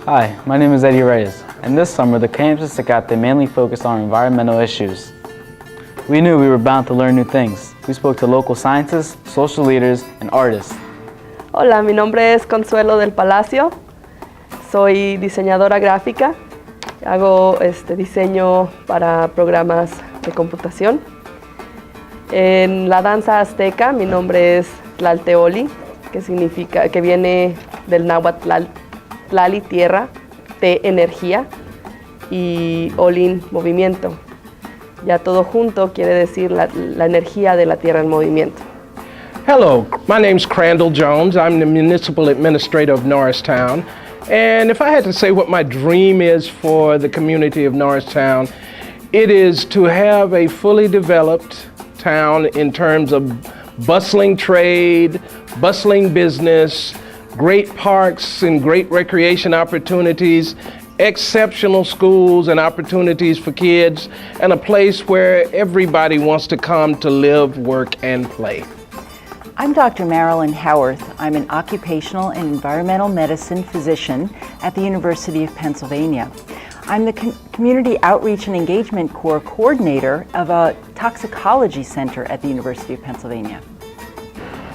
Hi, my name is Eddie Reyes, and this summer the campus at CCATE mainly focused on environmental issues. We knew we were bound to learn new things. We spoke to local scientists, social leaders, and artists. Hola, mi nombre es Consuelo del Palacio. Soy diseñadora gráfica. Hago diseño para programas de computación. En la danza azteca, mi nombre es Tlalteoli, que viene del náhuatl Tlali, tierra, Te, energía, y Olin, movimiento. Ya todo junto quiere decir la energía de la tierra en movimiento. Hello, my name's Crandall Jones. I'm the Municipal Administrator of Norristown. And if I had to say what my dream is for the community of Norristown, it is to have a fully developed town in terms of bustling trade, bustling business, great parks and great recreation opportunities, exceptional schools and opportunities for kids, and a place where everybody wants to come to live, work, and play. I'm Dr. Marilyn Howarth. I'm an occupational and environmental medicine physician at the University of Pennsylvania. I'm the Community Outreach and Engagement Corps coordinator of a toxicology center at the University of Pennsylvania.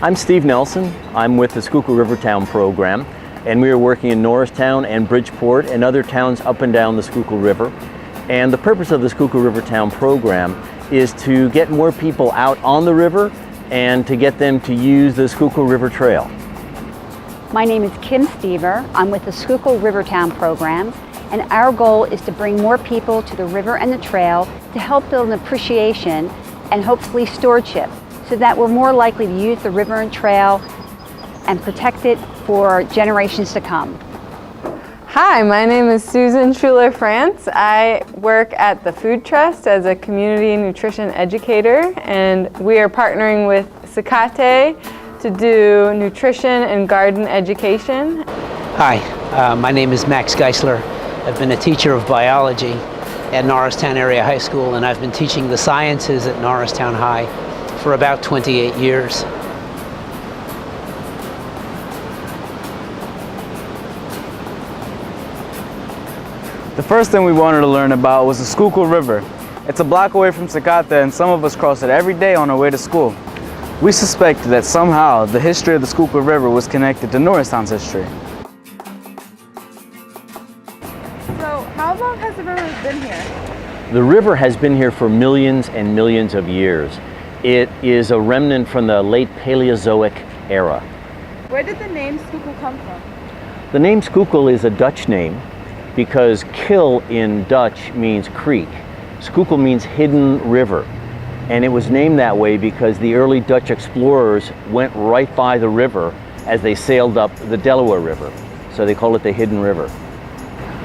I'm Steve Nelson. I'm with the Schuylkill River Town program, and we are working in Norristown and Bridgeport and other towns up and down the Schuylkill River. And the purpose of the Schuylkill River Town program is to get more people out on the river and to get them to use the Schuylkill River Trail. My name is Kim Stever. I'm with the Schuylkill River Town program, and our goal is to bring more people to the river and the trail to help build an appreciation and hopefully stewardship, so that we're more likely to use the river and trail and protect it for generations to come. Hi, my name is Susan Schuler-France. I work at the Food Trust as a community nutrition educator, and we are partnering with CCATE to do nutrition and garden education. Hi, my name is Max Geisler. I've been a teacher of biology at Norristown Area High School, and I've been teaching the sciences at Norristown High for about 28 years. The first thing we wanted to learn about was the Schuylkill River. It's a block away from CCATE, and some of us cross it every day on our way to school. We suspect that somehow the history of the Schuylkill River was connected to Norristown's history. So, how long has the river been here? The river has been here for millions and millions of years. It is a remnant from the late Paleozoic era. Where did the name Schuylkill come from? The name Schuylkill is a Dutch name because kil in Dutch means creek. Schuylkill means hidden river. And it was named that way because the early Dutch explorers went right by the river as they sailed up the Delaware River. So they call it the hidden river.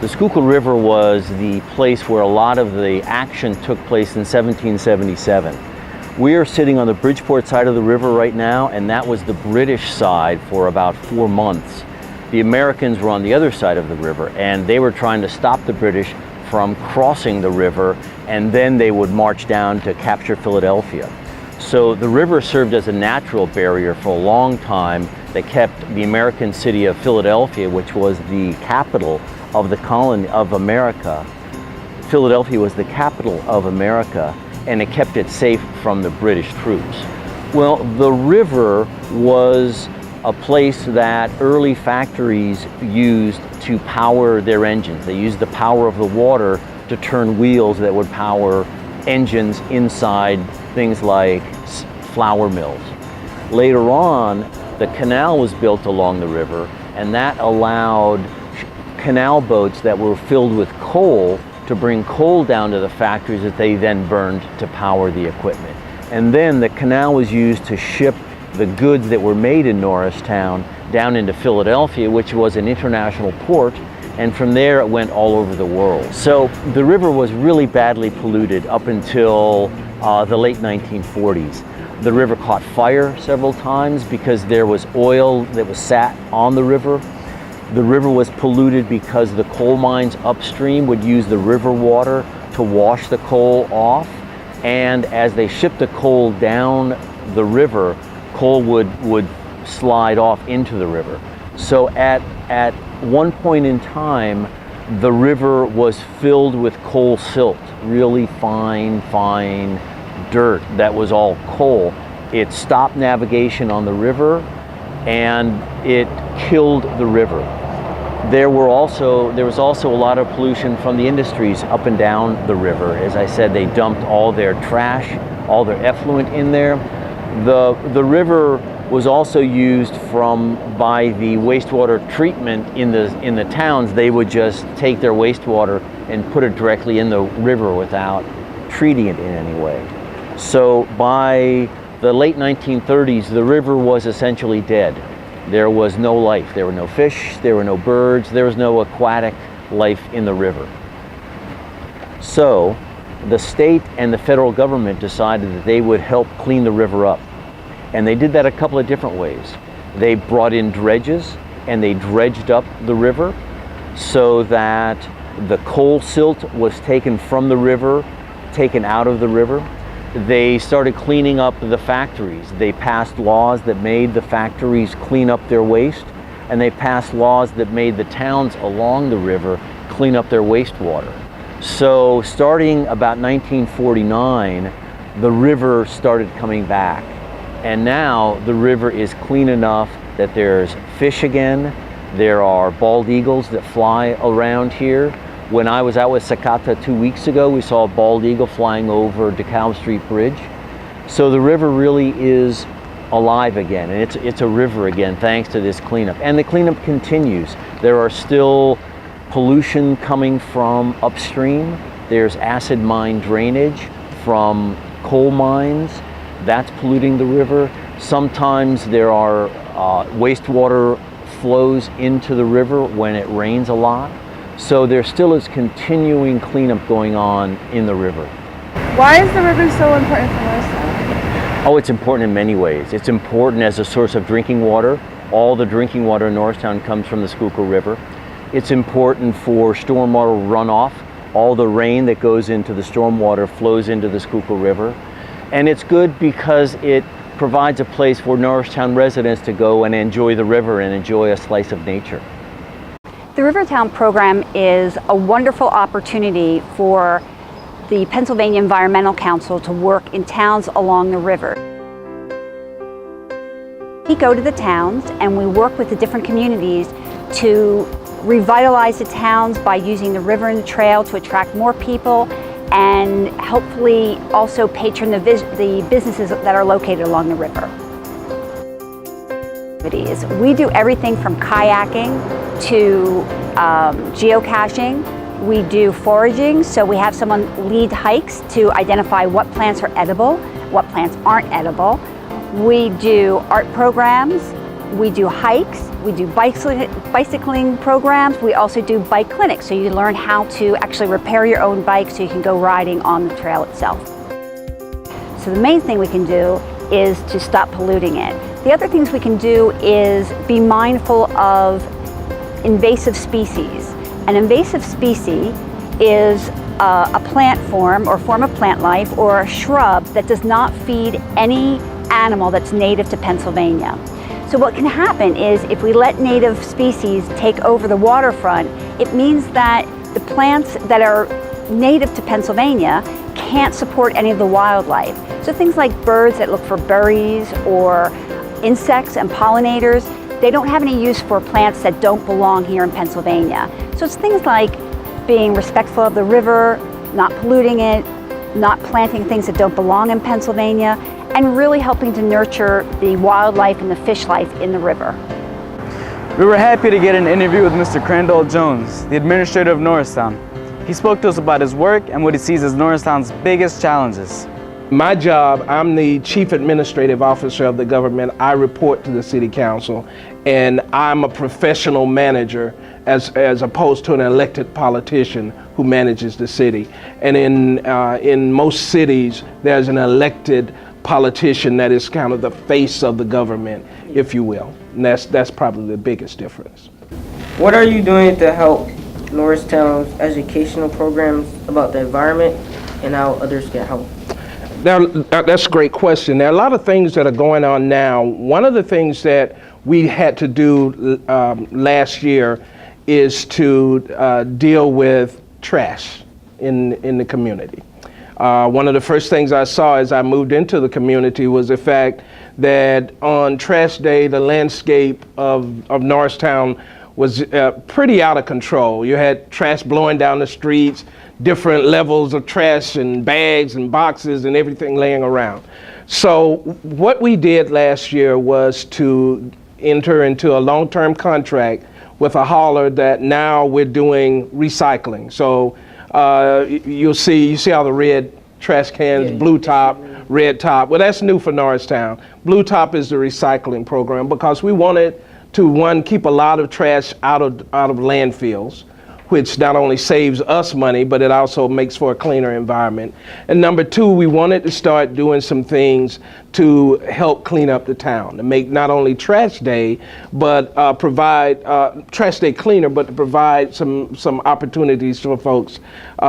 The Schuylkill River was the place where a lot of the action took place in 1777. We are sitting on the Bridgeport side of the river right now, and that was the British side for about 4 months. The Americans were on the other side of the river, and they were trying to stop the British from crossing the river, and then they would march down to capture Philadelphia. So the river served as a natural barrier for a long time that kept the American city of Philadelphia, which was the capital of the colony of America. Philadelphia was the capital of America, and it kept it safe from the British troops. Well, the river was a place that early factories used to power their engines. They used the power of the water to turn wheels that would power engines inside things like flour mills. Later on, the canal was built along the river, and that allowed canal boats that were filled with coal to bring coal down to the factories that they then burned to power the equipment. And then the canal was used to ship the goods that were made in Norristown down into Philadelphia, which was an international port, and from there it went all over the world. So the river was really badly polluted up until the late 1940s. The river caught fire several times because there was oil that was sat on the river. The river was polluted because the coal mines upstream would use the river water to wash the coal off, and as they shipped the coal down the river, coal would slide off into the river. So at at one point in time, the river was filled with coal silt, really fine dirt that was all coal. It stopped navigation on the river and it killed the river. There was also a lot of pollution from the industries up and down the river. As I said, they dumped all their trash, all their effluent in there. The river was also used by the wastewater treatment in the towns. They would just take their wastewater and put it directly in the river without treating it in any way. So by the late 1930s, the river was essentially dead. There was no life. There were no fish, there were no birds, there was no aquatic life in the river. So the state and the federal government decided that they would help clean the river up. And they did that a couple of different ways. They brought in dredges and they dredged up the river so that the coal silt was taken from the river, taken out of the river. They started cleaning up the factories. They passed laws that made the factories clean up their waste, and they passed laws that made the towns along the river clean up their wastewater. So starting about 1949, the river started coming back. And now the river is clean enough that there's fish again. There are bald eagles that fly around here. When I was out with CCATE 2 weeks ago, we saw a bald eagle flying over DeKalb Street Bridge. So the river really is alive again, and it's a river again thanks to this cleanup. And the cleanup continues. There are still pollution coming from upstream. There's acid mine drainage from coal mines. That's polluting the river. Sometimes there are wastewater flows into the river when it rains a lot. So there still is continuing cleanup going on in the river. Why is the river so important for Norristown? Oh, it's important in many ways. It's important as a source of drinking water. All the drinking water in Norristown comes from the Schuylkill River. It's important for stormwater runoff. All the rain that goes into the stormwater flows into the Schuylkill River. And it's good because it provides a place for Norristown residents to go and enjoy the river and enjoy a slice of nature. The Rivertown program is a wonderful opportunity for the Pennsylvania Environmental Council to work in towns along the river. We go to the towns and we work with the different communities to revitalize the towns by using the river and the trail to attract more people and hopefully also patron the businesses that are located along the river. We do everything from kayaking to geocaching. We do foraging, so we have someone lead hikes to identify what plants are edible, what plants aren't edible. We do art programs, we do hikes, we do bicycling programs, we also do bike clinics, so you learn how to actually repair your own bike so you can go riding on the trail itself. So the main thing we can do is to stop polluting it. The other things we can do is be mindful of invasive species. An invasive species is a plant form or form of plant life or a shrub that does not feed any animal that's native to Pennsylvania. So what can happen is if we let native species take over the waterfront, it means that the plants that are native to Pennsylvania can't support any of the wildlife. So things like birds that look for berries or insects and pollinators, they don't have any use for plants that don't belong here in Pennsylvania. So it's things like being respectful of the river, not polluting it, not planting things that don't belong in Pennsylvania, and really helping to nurture the wildlife and the fish life in the river. We were happy to get an interview with Mr. Crandall Jones, the administrator of Norristown. He spoke to us about his work and what he sees as Norristown's biggest challenges. My job, I'm the Chief Administrative Officer of the government. I report to the City Council, and I'm a professional manager as opposed to an elected politician who manages the city. And in most cities, there's an elected politician that is kind of the face of the government, if you will. And that's probably the biggest difference. What are you doing to help Norristown's educational programs about the environment and how others can help? That's a great question. There are a lot of things that are going on now. One of the things that we had to do last year is to deal with trash in the community. One of the first things I saw as I moved into the community was the fact that on trash day, the landscape of Norristown was pretty out of control. You had trash blowing down the streets, different levels of trash and bags and boxes and everything laying around. So what we did last year was to enter into a long-term contract with a hauler that now we're doing recycling. So you see all the red trash cans, blue top, red top. Well, that's new for Norristown. Blue top is the recycling program because we wanted to, one, keep a lot of trash out of landfills, which not only saves us money, but it also makes for a cleaner environment. And number two, we wanted to start doing some things to help clean up the town, to make not only trash day, but provide trash day cleaner, but to provide some opportunities for folks in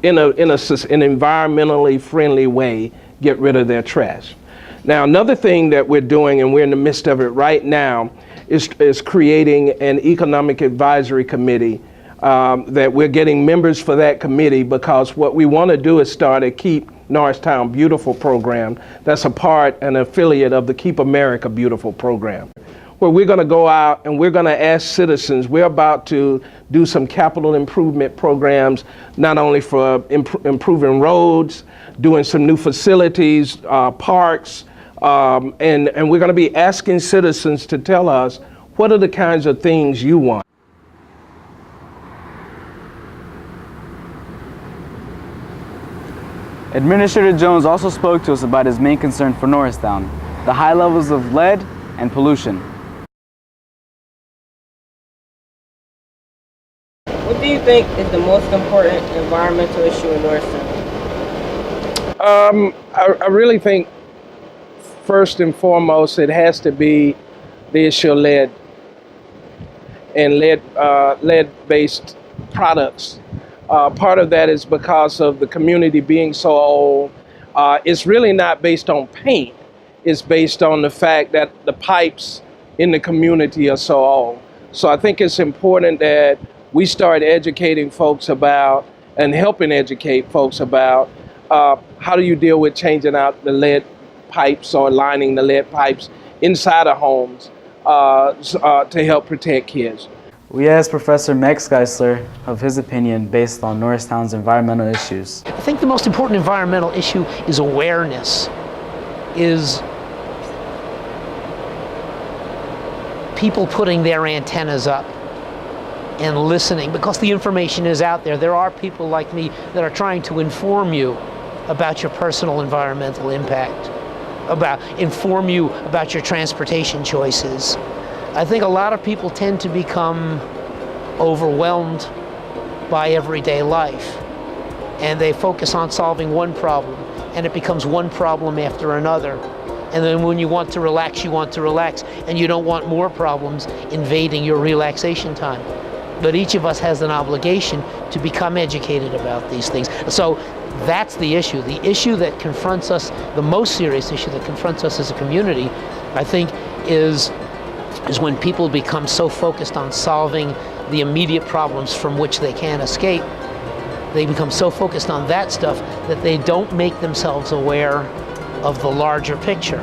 an environmentally friendly way, get rid of their trash. Now, another thing that we're doing, and we're in the midst of it right now, is creating an economic advisory committee that we're getting members for that committee, because what we want to do is start a Keep Norristown Beautiful program that's an affiliate of the Keep America Beautiful program, where we're going to go out and we're going to ask citizens. We're about to do some capital improvement programs, not only for improving roads, doing some new facilities, parks, and we're going to be asking citizens to tell us what are the kinds of things you want. Administrator Jones also spoke to us about his main concern for Norristown, the high levels of lead and pollution. What do you think is the most important environmental issue in Norristown? I really think first and foremost it has to be the issue of lead and lead-based products. Part of that is because of the community being so old. It's really not based on paint. It's based on the fact that the pipes in the community are so old. So I think it's important that we start educating folks about and helping educate folks about how do you deal with changing out the lead pipes or lining the lead pipes inside of homes to help protect kids. We asked Professor Max Geisler of his opinion based on Norristown's environmental issues. I think the most important environmental issue is awareness, is people putting their antennas up and listening, because the information is out there. There are people like me that are trying to inform you about your personal environmental impact, inform you about your transportation choices. I think a lot of people tend to become overwhelmed by everyday life, and they focus on solving one problem, and it becomes one problem after another. And then when you want to relax, and you don't want more problems invading your relaxation time. But each of us has an obligation to become educated about these things. So that's the issue. The issue that confronts us, the most serious issue that confronts us as a community, I think, is when people become so focused on solving the immediate problems from which they can't escape. They become so focused on that stuff that they don't make themselves aware of the larger picture.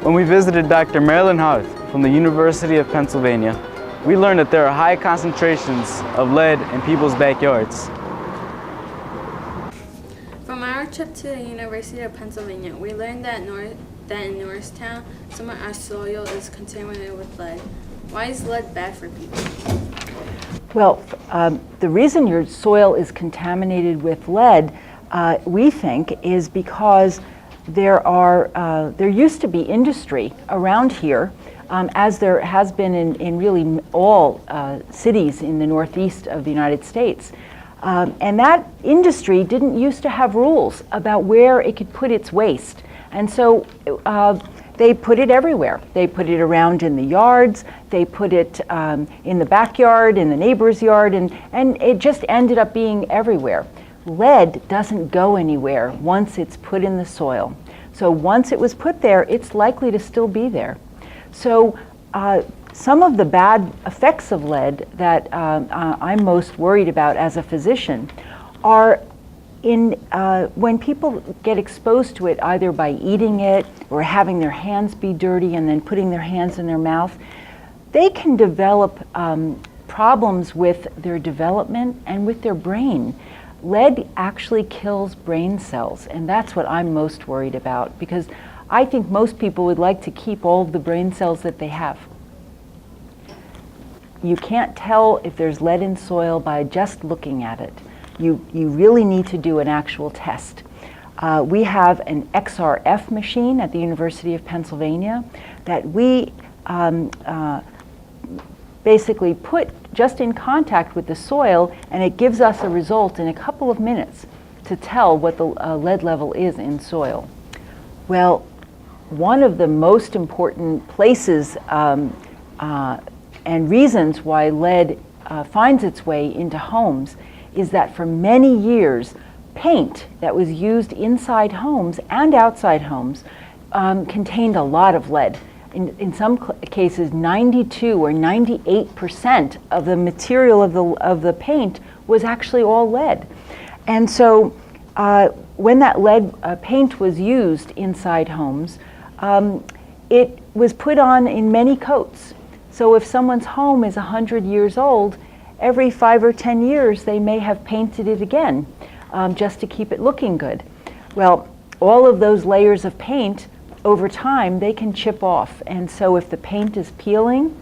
When we visited Dr. Marilyn Houth from the University of Pennsylvania, we learned that there are high concentrations of lead in people's backyards. From our trip to the University of Pennsylvania, we learned that in Norristown, some of our soil is contaminated with lead. Why is lead bad for people? Well, the reason your soil is contaminated with lead, we think, is because there used to be industry around here, as there has been in really all cities in the northeast of the United States. And that industry didn't used to have rules about where it could put its waste. And so they put it everywhere. They put it around in the yards, they put it in the backyard, in the neighbor's yard, and it just ended up being everywhere. Lead doesn't go anywhere once it's put in the soil. So once it was put there, it's likely to still be there. So some of the bad effects of lead that I'm most worried about as a physician are when people get exposed to it either by eating it or having their hands be dirty and then putting their hands in their mouth. They can develop problems with their development and with their brain. Lead actually kills brain cells, and that's what I'm most worried about, because I think most people would like to keep all of the brain cells that they have. You can't tell if there's lead in soil by just looking at it. You really need to do an actual test. We have an XRF machine at the University of Pennsylvania that we basically put just in contact with the soil, and it gives us a result in a couple of minutes to tell what the lead level is in soil. Well, one of the most important places and reasons why lead finds its way into homes is that for many years, paint that was used inside homes and outside homes contained a lot of lead. In some cases, 92 or 98% of the material of the paint was actually all lead. And so when that lead paint was used inside homes, it was put on in many coats. So if someone's home is 100 years old, every 5 or 10 years they may have painted it again just to keep it looking good. Well, all of those layers of paint, over time, they can chip off. And so if the paint is peeling,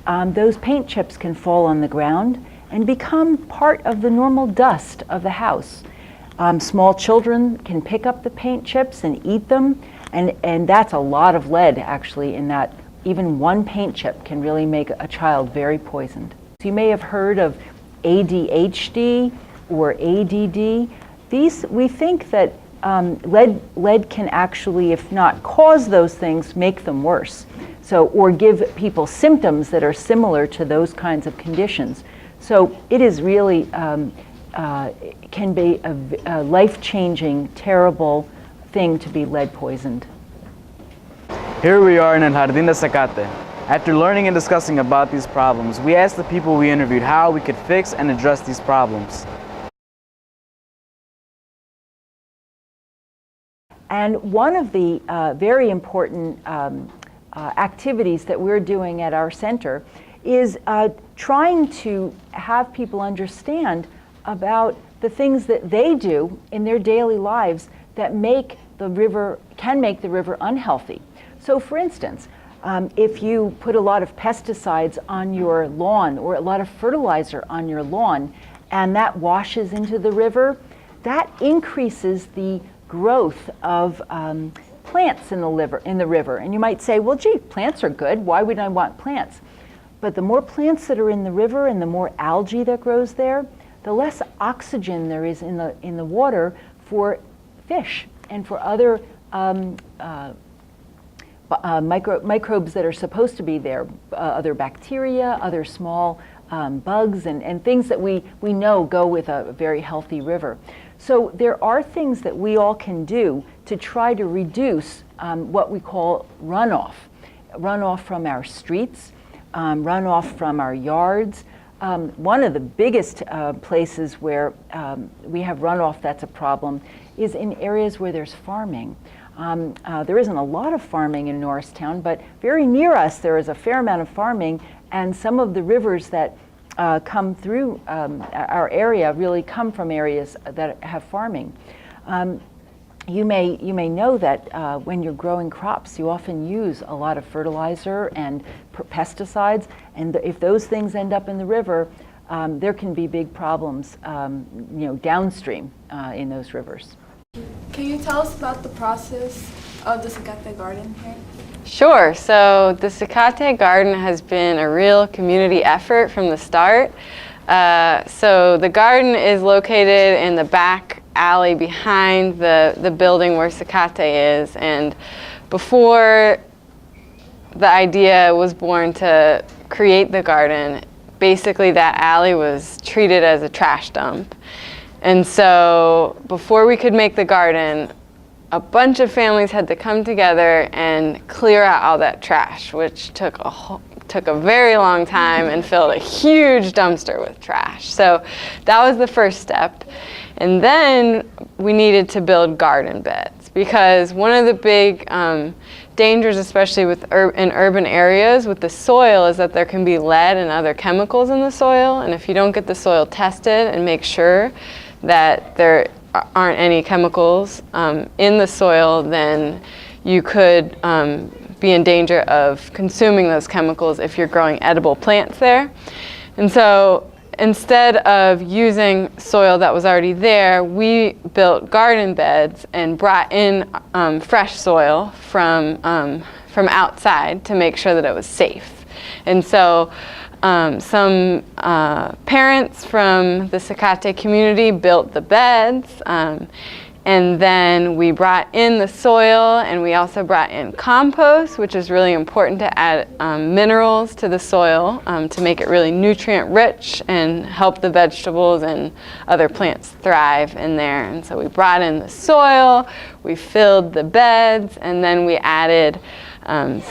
those paint chips can fall on the ground and become part of the normal dust of the house. Small children can pick up the paint chips and eat them, and that's a lot of lead actually in that. Even one paint chip can really make a child very poisoned. So you may have heard of ADHD or ADD. These, we think that lead can actually, if not cause those things, make them worse. So, or give people symptoms that are similar to those kinds of conditions. So it is really, can be a life-changing, terrible thing to be lead poisoned. Here we are in El Jardín de CCATE. After learning and discussing about these problems, we asked the people we interviewed how we could fix and address these problems. And one of the very important activities that we're doing at our center is trying to have people understand about the things that they do in their daily lives that can make the river unhealthy. So for instance, if you put a lot of pesticides on your lawn or a lot of fertilizer on your lawn and that washes into the river, that increases the growth of plants in the river. And you might say, well, gee, plants are good. Why would I want plants? But the more plants that are in the river and the more algae that grows there, the less oxygen there is in the water for fish and for other microbes that are supposed to be there, other bacteria, other small bugs, and things that we know go with a very healthy river. So there are things that we all can do to try to reduce what we call runoff from our streets, runoff from our yards. One of the biggest places where we have runoff that's a problem is in areas where there's farming. There isn't a lot of farming in Norristown, but very near us there is a fair amount of farming, and some of the rivers that come through our area really come from areas that have farming. You may know that when you're growing crops, you often use a lot of fertilizer and pesticides, and if those things end up in the river, there can be big problems, downstream in those rivers. Can you tell us about the process of the CCATE garden here? Sure. So the CCATE garden has been a real community effort from the start. So the garden is located in the back alley behind the building where CCATE is, and before the idea was born to create the garden, basically that alley was treated as a trash dump. And so before we could make the garden, a bunch of families had to come together and clear out all that trash, which took a very long time and filled a huge dumpster with trash. So that was the first step. And then we needed to build garden beds, because one of the big dangers, especially in urban areas with the soil, is that there can be lead and other chemicals in the soil. And if you don't get the soil tested and make sure that there aren't any chemicals in the soil, then you could be in danger of consuming those chemicals if you're growing edible plants there. And so instead of using soil that was already there, we built garden beds and brought in fresh soil from outside to make sure that it was safe. And so some parents from the CCATE community built the beds, and then we brought in the soil, and we also brought in compost, which is really important to add minerals to the soil to make it really nutrient rich and help the vegetables and other plants thrive in there. And so we brought in the soil, we filled the beds, and then we added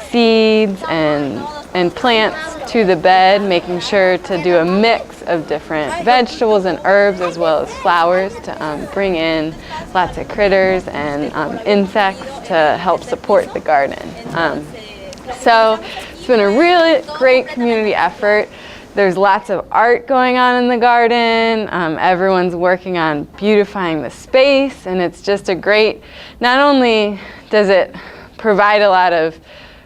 seeds and plants to the bed, making sure to do a mix of different vegetables and herbs as well as flowers to bring in lots of critters and insects to help support the garden. So it's been a really great community effort. There's lots of art going on in the garden. Everyone's working on beautifying the space, and it's just a great, not only does it provide a lot of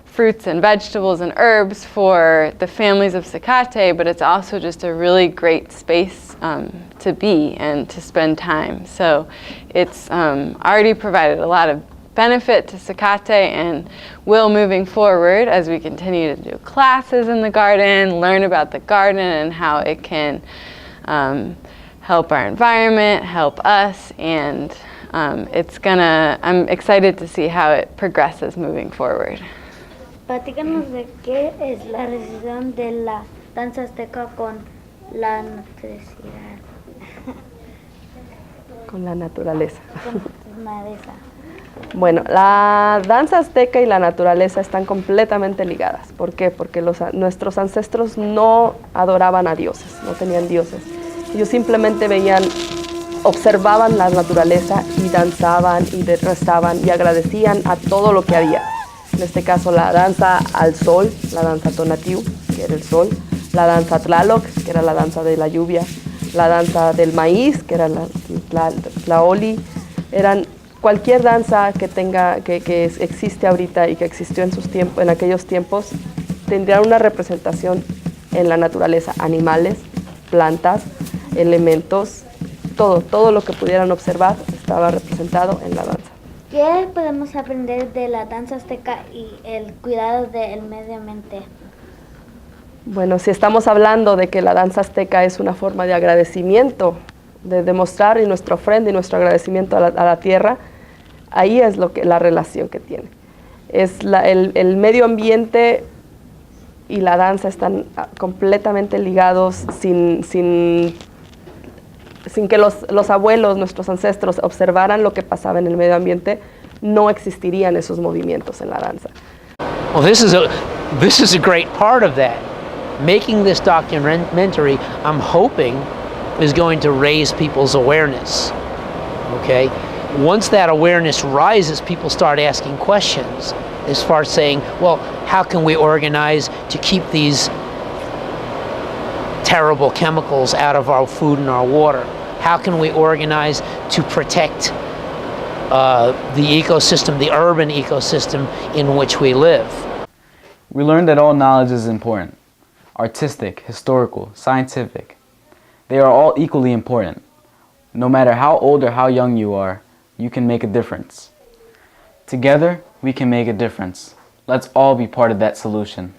fruits and vegetables and herbs for the families of CCATE, but it's also just a really great space to be and to spend time. So it's already provided a lot of benefit to CCATE and will moving forward as we continue to do classes in the garden, learn about the garden and how it can help our environment, help us, and I'm excited to see how it progresses moving forward. Platícanos de qué es la relación de la danza azteca con la naturaleza. Con la naturaleza. Con la naturaleza. Bueno, la danza azteca y la naturaleza están completamente ligadas. ¿Por qué? Porque nuestros ancestros no adoraban a dioses, no tenían dioses. Ellos simplemente observaban la naturaleza y danzaban y rezaban y agradecían a todo lo que había. En este caso la danza al sol, la danza Tonatiuh, que era el sol, la danza Tlaloc, que era la danza de la lluvia, la danza del maíz, que era la Tlaoli, eran cualquier danza que existe ahorita y que existió en aquellos tiempos, tendría una representación en la naturaleza, animales, plantas, elementos, todo lo que pudieran observar estaba representado en la danza. ¿Qué podemos aprender de la danza azteca y el cuidado del medio ambiente? Bueno, si estamos hablando de que la danza azteca es una forma de agradecimiento, de demostrar nuestra ofrenda y nuestro agradecimiento a la tierra, ahí es la relación que tiene. El medio ambiente y la danza están completamente ligados sin que los abuelos, nuestros ancestros, observaran lo que pasaba en el medio ambiente, no existirían esos movimientos en la danza. Well, this is a great part of that. Making this documentary, I'm hoping, is going to raise people's awareness. Okay? Once that awareness rises, people start asking questions as far as saying, well, how can we organize to keep these terrible chemicals out of our food and our water? How can we organize to protect the ecosystem, the urban ecosystem in which we live? We learned that all knowledge is important. Artistic, historical, scientific. They are all equally important. No matter how old or how young you are, you can make a difference. Together, we can make a difference. Let's all be part of that solution.